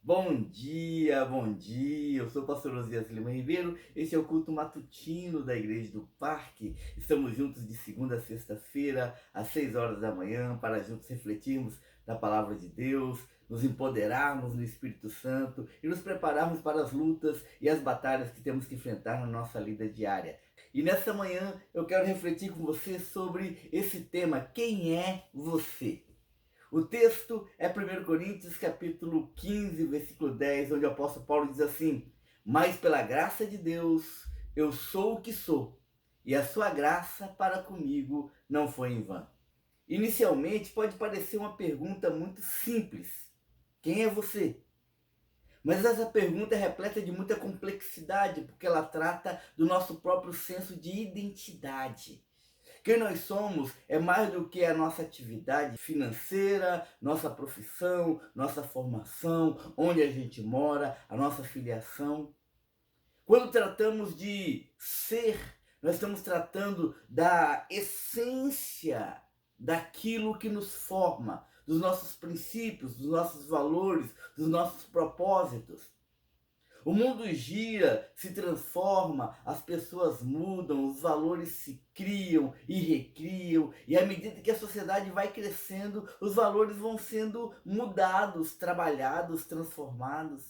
Bom dia, bom dia. Eu sou o pastor Osias Lima Ribeiro. Esse é o culto matutino da Igreja do Parque. Estamos juntos de segunda a sexta-feira, às 6 horas da manhã, para juntos refletirmos da palavra de Deus, nos empoderarmos no Espírito Santo e nos prepararmos para as lutas e as batalhas que temos que enfrentar na nossa vida diária. E nessa manhã eu quero refletir com você sobre esse tema: quem é você? O texto é 1 Coríntios capítulo 15, versículo 10, onde o apóstolo Paulo diz assim: mas pela graça de Deus eu sou o que sou, e a sua graça para comigo não foi em vão. Inicialmente pode parecer uma pergunta muito simples: quem é você? Mas essa pergunta é repleta de muita complexidade, porque ela trata do nosso próprio senso de identidade. Quem nós somos é mais do que a nossa atividade financeira, nossa profissão, nossa formação, onde a gente mora, a nossa filiação. Quando tratamos de ser, nós estamos tratando da essência daquilo que nos forma, dos nossos princípios, dos nossos valores, dos nossos propósitos. O mundo gira, se transforma, as pessoas mudam, os valores se criam e recriam, e à medida que a sociedade vai crescendo, os valores vão sendo mudados, trabalhados, transformados.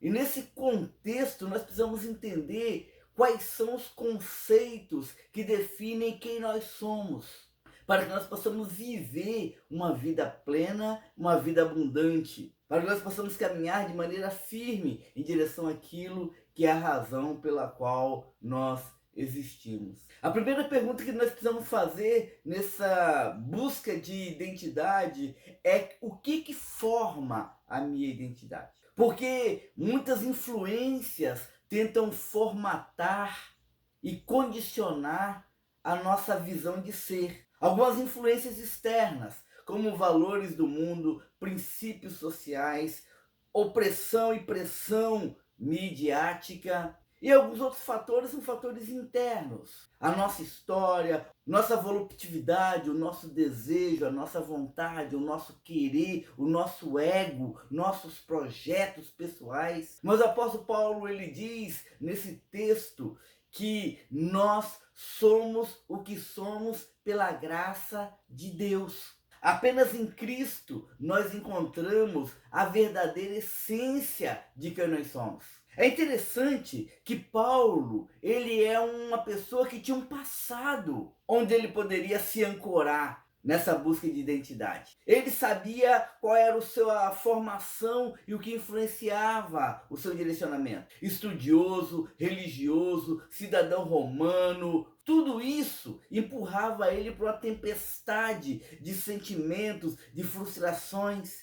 E nesse contexto, nós precisamos entender quais são os conceitos que definem quem nós somos, para que nós possamos viver uma vida plena, uma vida abundante, para que nós possamos caminhar de maneira firme em direção àquilo que é a razão pela qual nós existimos. A primeira pergunta que nós precisamos fazer nessa busca de identidade é: o que forma a minha identidade? Porque muitas influências tentam formatar e condicionar a nossa visão de ser. Algumas influências externas, como valores do mundo, princípios sociais, opressão e pressão midiática. E alguns outros fatores são fatores internos. A nossa história, nossa voluptuosidade, o nosso desejo, a nossa vontade, o nosso querer, o nosso ego, nossos projetos pessoais. Mas o apóstolo Paulo, ele diz nesse texto que nós somos o que somos pela graça de Deus. Apenas em Cristo nós encontramos a verdadeira essência de quem nós somos. É interessante que Paulo, ele é uma pessoa que tinha um passado onde ele poderia se ancorar nessa busca de identidade. Ele sabia qual era a formação e o que influenciava o seu direcionamento. Estudioso, religioso, cidadão romano, tudo isso empurrava ele para uma tempestade de sentimentos, de frustrações.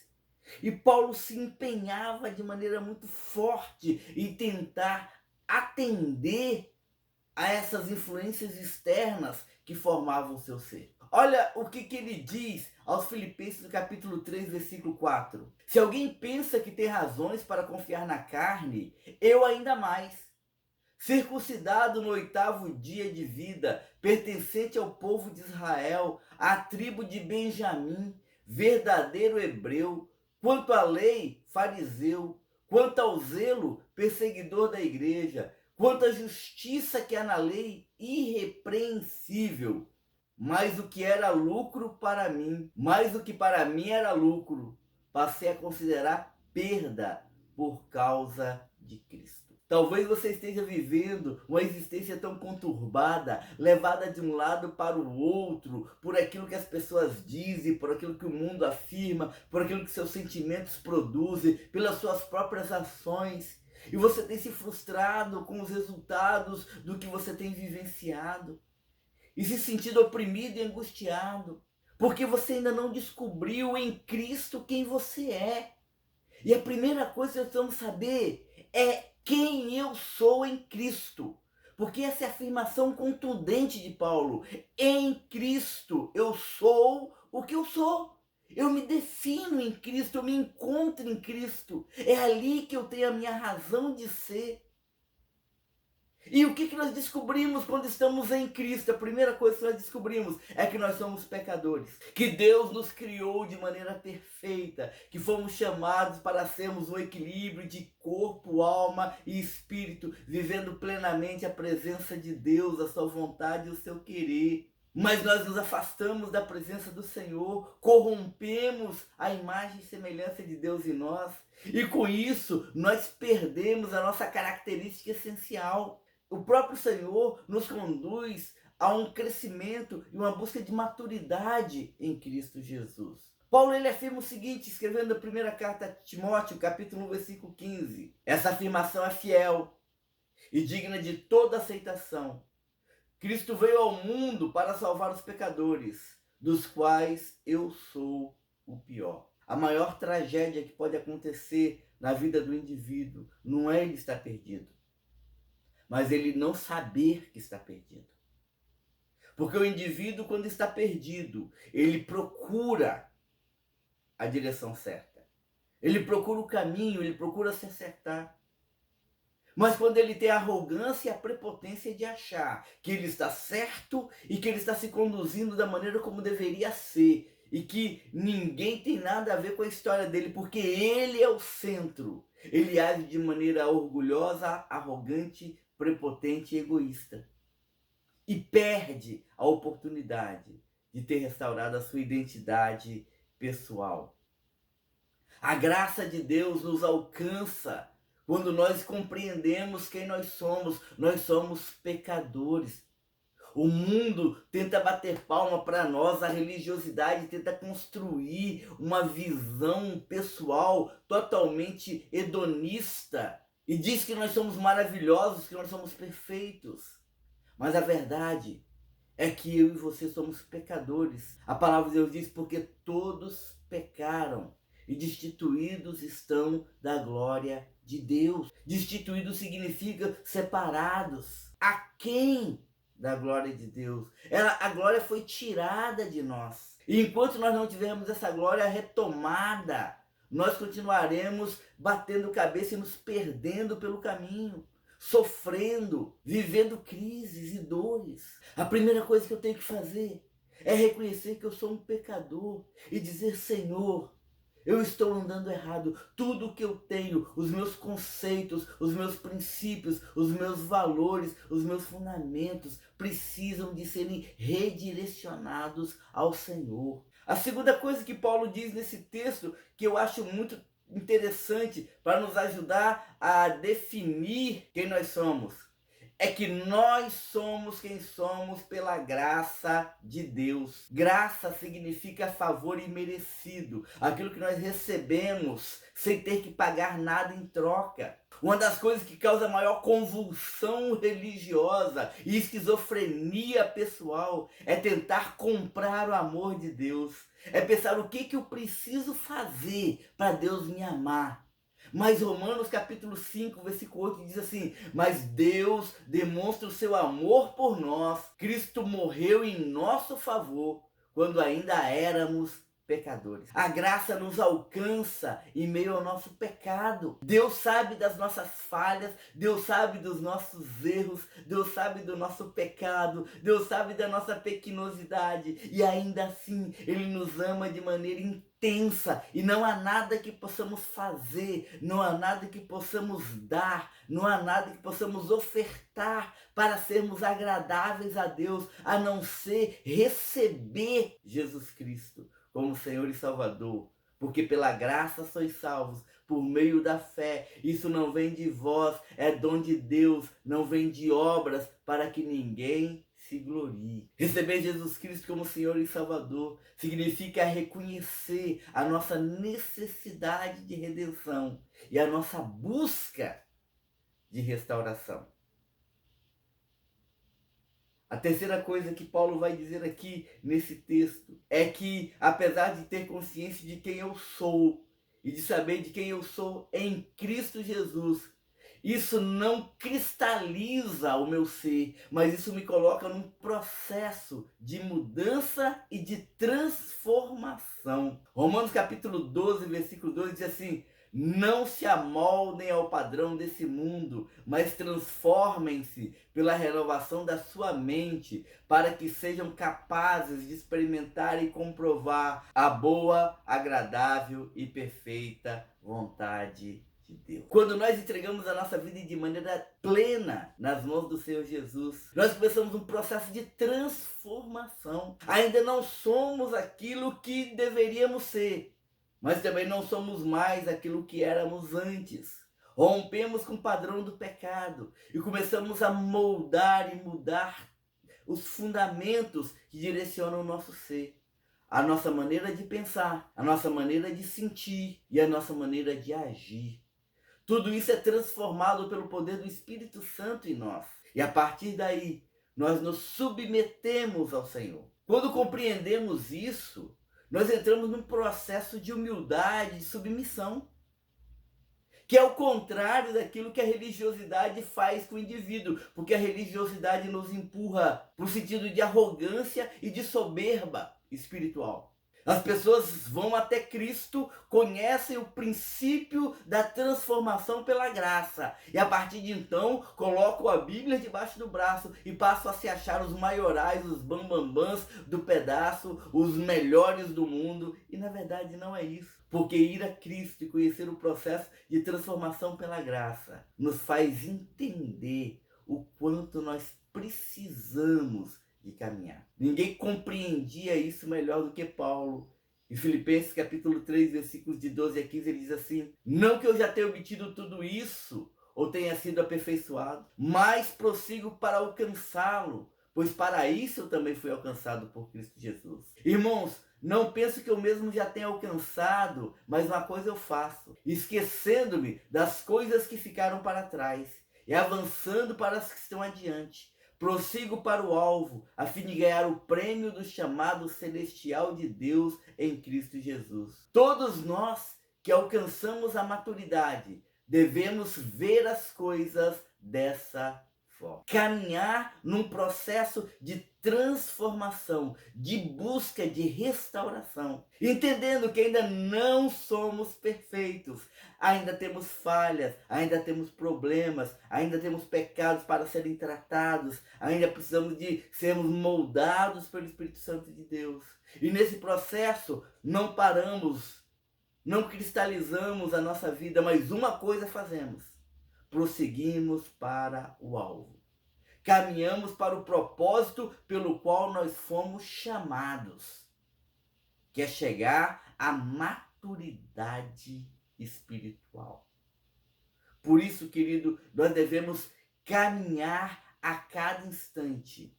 E Paulo se empenhava de maneira muito forte em tentar atender a essas influências externas que formavam o seu ser. Olha o que ele diz aos Filipenses no capítulo 3, versículo 4. Se alguém pensa que tem razões para confiar na carne, eu ainda mais. Circuncidado no 8º dia de vida, pertencente ao povo de Israel, à tribo de Benjamim, verdadeiro hebreu, quanto à lei, fariseu, quanto ao zelo, perseguidor da igreja, quanto à justiça que há na lei, irrepreensível. Mas o que era lucro para mim, mais do que para mim era lucro, passei a considerar perda por causa de Cristo. Talvez você esteja vivendo uma existência tão conturbada, levada de um lado para o outro, por aquilo que as pessoas dizem, por aquilo que o mundo afirma, por aquilo que seus sentimentos produzem, pelas suas próprias ações. E você tem se frustrado com os resultados do que você tem vivenciado. E se sentido oprimido e angustiado, porque você ainda não descobriu em Cristo quem você é. E a primeira coisa que nós precisamos saber é quem eu sou em Cristo. Porque essa é a afirmação contundente de Paulo. Em Cristo eu sou o que eu sou. Eu me defino em Cristo, eu me encontro em Cristo. É ali que eu tenho a minha razão de ser. E o que nós descobrimos quando estamos em Cristo? A primeira coisa que nós descobrimos é que nós somos pecadores, que Deus nos criou de maneira perfeita, que fomos chamados para sermos um equilíbrio de corpo, alma e espírito, vivendo plenamente a presença de Deus, a sua vontade e o seu querer. Mas nós nos afastamos da presença do Senhor, corrompemos a imagem e semelhança de Deus em nós, e com isso nós perdemos a nossa característica essencial. O próprio Senhor nos conduz a um crescimento e uma busca de maturidade em Cristo Jesus. Paulo ele afirma o seguinte, escrevendo a primeira carta a Timóteo, capítulo 1, versículo 15. Essa afirmação é fiel e digna de toda aceitação. Cristo veio ao mundo para salvar os pecadores, dos quais eu sou o pior. A maior tragédia que pode acontecer na vida do indivíduo não é ele estar perdido, mas ele não saber que está perdido. Porque o indivíduo, quando está perdido, ele procura a direção certa. Ele procura o caminho, ele procura se acertar. Mas quando ele tem a arrogância e a prepotência de achar que ele está certo e que ele está se conduzindo da maneira como deveria ser, e que ninguém tem nada a ver com a história dele, porque ele é o centro, ele age de maneira orgulhosa, arrogante, prepotente e egoísta. E perde a oportunidade de ter restaurado a sua identidade pessoal. A graça de Deus nos alcança quando nós compreendemos quem nós somos pecadores. O mundo tenta bater palma para nós, a religiosidade tenta construir uma visão pessoal totalmente hedonista e diz que nós somos maravilhosos, que nós somos perfeitos. Mas a verdade é que eu e você somos pecadores. A palavra de Deus diz, porque todos pecaram e destituídos estão da glória de Deus. Destituídos significa separados. Aquém da glória de Deus. A glória foi tirada de nós. E enquanto nós não tivermos essa glória retomada, nós continuaremos batendo cabeça e nos perdendo pelo caminho, sofrendo, vivendo crises e dores. A primeira coisa que eu tenho que fazer é reconhecer que eu sou um pecador e dizer, Senhor, eu estou andando errado. Tudo que eu tenho, os meus conceitos, os meus princípios, os meus valores, os meus fundamentos precisam de serem redirecionados ao Senhor. A segunda coisa que Paulo diz nesse texto, que eu acho muito interessante para nos ajudar a definir quem nós somos, é que nós somos quem somos pela graça de Deus. Graça significa favor imerecido, aquilo que nós recebemos sem ter que pagar nada em troca. Uma das coisas que causa maior convulsão religiosa e esquizofrenia pessoal é tentar comprar o amor de Deus. É pensar o que eu preciso fazer para Deus me amar. Mas Romanos capítulo 5, versículo 8 diz assim, mas Deus demonstra o seu amor por nós. Cristo morreu em nosso favor quando ainda éramos pecadores. A graça nos alcança em meio ao nosso pecado. Deus sabe das nossas falhas, Deus sabe dos nossos erros, Deus sabe do nosso pecado, Deus sabe da nossa pequenosidade e ainda assim Ele nos ama de maneira intensa e não há nada que possamos fazer, não há nada que possamos dar, não há nada que possamos ofertar para sermos agradáveis a Deus, a não ser receber Jesus Cristo como Senhor e Salvador, porque pela graça sois salvos, por meio da fé. Isso não vem de vós, é dom de Deus, não vem de obras, para que ninguém se glorie. Receber Jesus Cristo como Senhor e Salvador significa reconhecer a nossa necessidade de redenção e a nossa busca de restauração. A terceira coisa que Paulo vai dizer aqui nesse texto é que, apesar de ter consciência de quem eu sou e de saber de quem eu sou em Cristo Jesus, isso não cristaliza o meu ser, mas isso me coloca num processo de mudança e de transformação. Romanos capítulo 12, versículo 2 diz assim, Não se amoldem ao padrão desse mundo, mas transformem-se pela renovação da sua mente, para que sejam capazes de experimentar e comprovar a boa, agradável e perfeita vontade de Deus. Quando nós entregamos a nossa vida de maneira plena nas mãos do Senhor Jesus, nós começamos um processo de transformação. Ainda não somos aquilo que deveríamos ser, mas também não somos mais aquilo que éramos antes. Rompemos com o padrão do pecado e começamos a moldar e mudar os fundamentos que direcionam o nosso ser, a nossa maneira de pensar, a nossa maneira de sentir e a nossa maneira de agir. Tudo isso é transformado pelo poder do Espírito Santo em nós. E a partir daí, nós nos submetemos ao Senhor. Quando compreendemos isso, nós entramos num processo de humildade, de submissão, que é o contrário daquilo que a religiosidade faz com o indivíduo, porque a religiosidade nos empurra para o sentido de arrogância e de soberba espiritual. As pessoas vão até Cristo, conhecem o princípio da transformação pela graça. E a partir de então, colocam a Bíblia debaixo do braço e passam a se achar os maiorais, os bambambãs do pedaço, os melhores do mundo. E na verdade não é isso. Porque ir a Cristo e conhecer o processo de transformação pela graça nos faz entender o quanto nós precisamos de caminhar. Ninguém compreendia isso melhor do que Paulo. Em Filipenses capítulo 3, versículos de 12 a 15, ele diz assim: não que eu já tenha obtido tudo isso, ou tenha sido aperfeiçoado, mas prossigo para alcançá-lo, pois para isso eu também fui alcançado por Cristo Jesus. Irmãos, não penso que eu mesmo já tenha alcançado, mas uma coisa eu faço, esquecendo-me das coisas que ficaram para trás e avançando para as que estão adiante. Prossigo para o alvo, a fim de ganhar o prêmio do chamado celestial de Deus em Cristo Jesus. Todos nós que alcançamos a maturidade devemos ver as coisas dessa forma. Caminhar num processo de transformação, de busca de restauração, entendendo que ainda não somos perfeitos, ainda temos falhas, ainda temos problemas, ainda temos pecados para serem tratados, ainda precisamos de sermos moldados pelo Espírito Santo de Deus. E nesse processo não paramos, não cristalizamos a nossa vida, mas uma coisa fazemos: prosseguimos para o alvo. Caminhamos para o propósito pelo qual nós fomos chamados, que é chegar à maturidade espiritual. Por isso, querido, nós devemos caminhar a cada instante,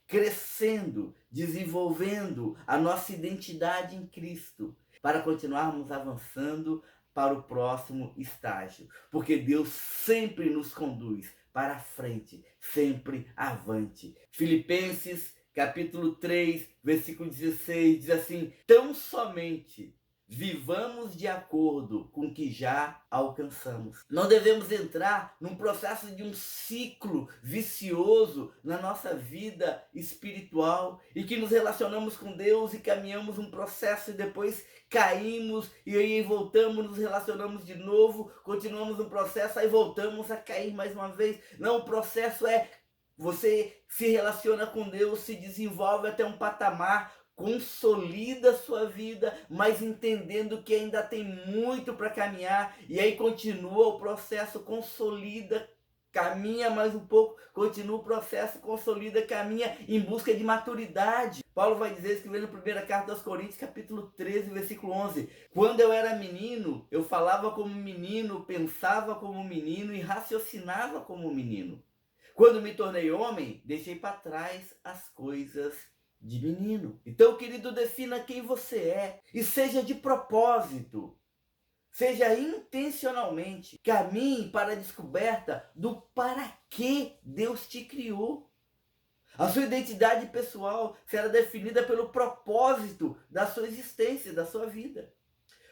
crescendo, desenvolvendo a nossa identidade em Cristo, para continuarmos avançando para o próximo estágio, porque Deus sempre nos conduz para frente, sempre avante. Filipenses capítulo 3, versículo 16, diz assim: tão somente vivamos de acordo com o que já alcançamos. Não devemos entrar num processo de um ciclo vicioso na nossa vida espiritual, e que nos relacionamos com Deus e caminhamos um processo e depois caímos, e aí voltamos, nos relacionamos de novo, continuamos um processo, aí voltamos a cair mais uma vez. Não, o processo é: você se relaciona com Deus, se desenvolve até um patamar, consolida a sua vida, mas entendendo que ainda tem muito para caminhar, e aí continua o processo, consolida, caminha mais um pouco, continua o processo, consolida, caminha em busca de maturidade. Paulo vai dizer, escrevendo a primeira carta aos Coríntios, capítulo 13, versículo 11: quando eu era menino, eu falava como menino, pensava como menino e raciocinava como menino. Quando me tornei homem, deixei para trás as coisas de menino. Então, querido, defina quem você é e seja de propósito, seja intencionalmente. Caminhe para a descoberta do para que Deus te criou. A sua identidade pessoal será definida pelo propósito da sua existência, da sua vida.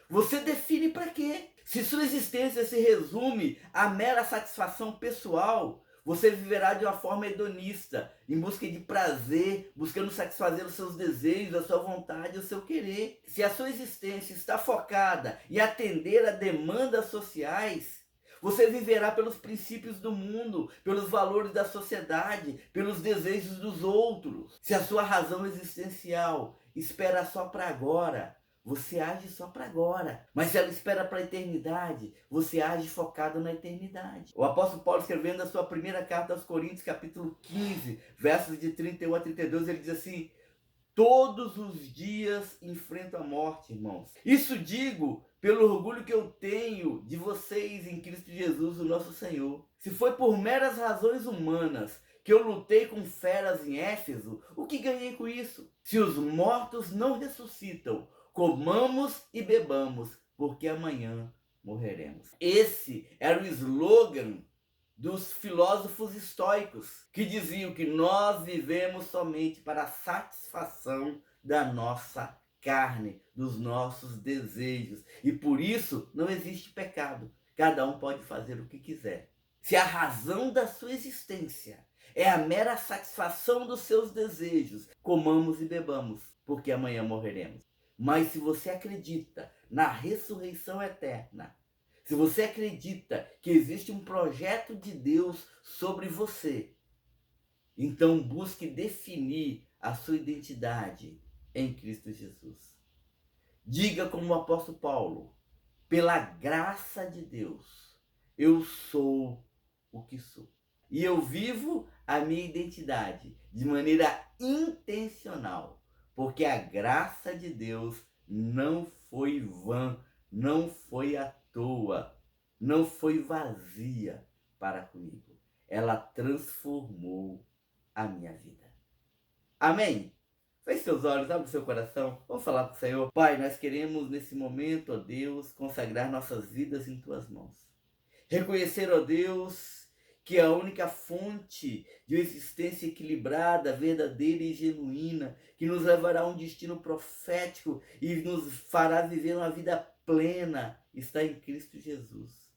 Você define para quê. Se sua existência se resume à mera satisfação pessoal, Você viverá de uma forma hedonista, em busca de prazer, buscando satisfazer os seus desejos, a sua vontade, o seu querer. Se a sua existência está focada em atender a demandas sociais, você viverá pelos princípios do mundo, pelos valores da sociedade, pelos desejos dos outros. Se a sua razão existencial espera só para agora, você age só para agora. Mas se ela espera para a eternidade, você age focado na eternidade. O apóstolo Paulo, escrevendo a sua primeira carta aos Coríntios, capítulo 15, versos de 31 a 32, ele diz assim: todos os dias enfrento a morte, irmãos. Isso digo pelo orgulho que eu tenho de vocês em Cristo Jesus, o nosso Senhor. Se foi por meras razões humanas que eu lutei com feras em Éfeso, o que ganhei com isso? Se os mortos não ressuscitam, comamos e bebamos, porque amanhã morreremos. Esse era o slogan dos filósofos estoicos, que diziam que nós vivemos somente para a satisfação da nossa carne, dos nossos desejos. E por isso não existe pecado. Cada um pode fazer o que quiser. Se a razão da sua existência é a mera satisfação dos seus desejos, comamos e bebamos, porque amanhã morreremos. Mas se você acredita na ressurreição eterna, se você acredita que existe um projeto de Deus sobre você, então busque definir a sua identidade em Cristo Jesus. Diga como o apóstolo Paulo: pela graça de Deus, eu sou o que sou. E eu vivo a minha identidade de maneira intencional, porque a graça de Deus não foi vã, não foi à toa, não foi vazia para comigo. Ela transformou a minha vida. Amém? Feche seus olhos, abre o seu coração. Vamos falar com o Senhor. Pai, nós queremos nesse momento, ó Deus, consagrar nossas vidas em tuas mãos. Reconhecer, ó Deus, que a única fonte de uma existência equilibrada, verdadeira e genuína, que nos levará a um destino profético e nos fará viver uma vida plena, está em Cristo Jesus.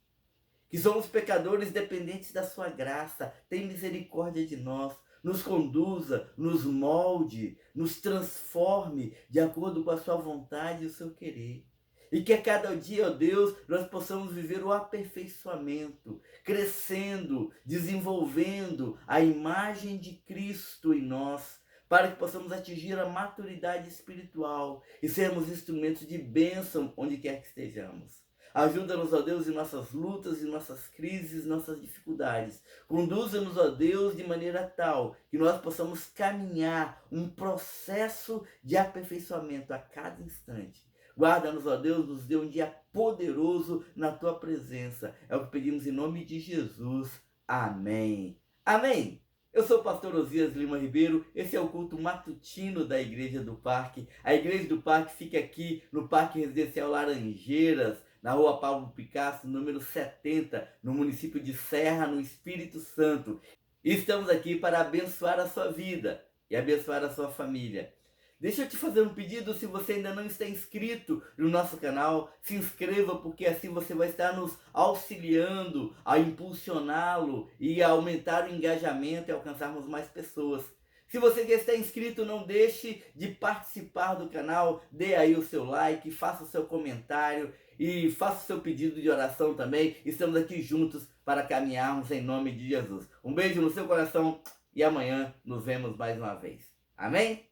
Que somos pecadores dependentes da sua graça. Tem misericórdia de nós. Nos conduza, nos molde, nos transforme de acordo com a sua vontade e o seu querer. E que a cada dia, ó Deus, nós possamos viver o aperfeiçoamento, crescendo, desenvolvendo a imagem de Cristo em nós, para que possamos atingir a maturidade espiritual e sermos instrumentos de bênção onde quer que estejamos. Ajuda-nos, ó Deus, em nossas lutas, em nossas crises, em nossas dificuldades. Conduza-nos, ó Deus, de maneira tal que nós possamos caminhar um processo de aperfeiçoamento a cada instante. Guarda-nos, ó Deus, nos dê um dia poderoso na tua presença. É o que pedimos em nome de Jesus. Amém. Amém. Eu sou o pastor Osias Lima Ribeiro, esse é o culto matutino da Igreja do Parque. A Igreja do Parque fica aqui no Parque Residencial Laranjeiras, na rua Pablo Picasso, número 70, no município de Serra, no Espírito Santo. E estamos aqui para abençoar a sua vida e abençoar a sua família. Deixa eu te fazer um pedido: se você ainda não está inscrito no nosso canal, se inscreva, porque assim você vai estar nos auxiliando a impulsioná-lo e a aumentar o engajamento e alcançarmos mais pessoas. Se você já está inscrito, não deixe de participar do canal, dê aí o seu like, faça o seu comentário e faça o seu pedido de oração também. Estamos aqui juntos para caminharmos em nome de Jesus. Um beijo no seu coração e amanhã nos vemos mais uma vez. Amém?